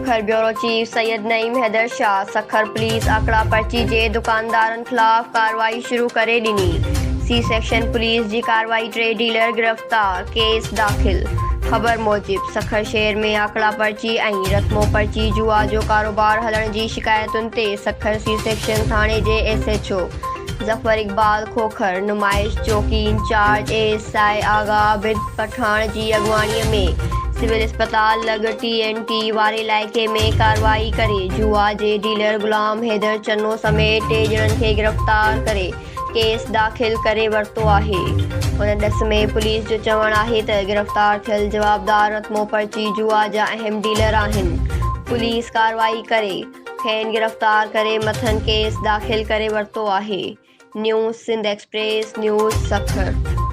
Sukkur bureau chief Syed Naeem Haider Shah Sukkur police आकड़ा पर्ची जे दुकानदारनि खिलाफ़ कार्रवाई शुरू करे ॾिनी। सी सेक्शन पुलिस जी कार्रवाई 3 डीलर गिरफ़्तार, केस दाख़िल। ख़बर मूजिब सखर शहर में आकड़ा पर्ची ऐं रस्मो पर्ची जुआ जो कारोबार हलण जी शिकायतुनि ते सखर सी सेक्शन थाणे जे SHO ज़फ़र इक़बाल खोखर, नुमाइश चौकी इंचार्ज ASI आगा आबिद पठाण जी अॻुवाणीअ में सिविल अस्पताल लॻ TNT वारे इलाइक़े में कार्रवाई करे जुआ जे डीलर ग़ुलाम हैदर चन्नो समेत 3 ॼणनि खे गिरफ़्तार करे केस दाख़िल करे वरितो आहे। उन ॾस में पुलिस जो चवणु आहे त गिरफ़्तार थियल जवाबदार रस्मो पर्ची जुआ जा अहम डीलर आहिनि। पुलिस कार्रवाई करे खेनि गिरफ़्तार करे मथनि केस दाख़िल करे वरितो आहे। News Sindh express news Sukkur.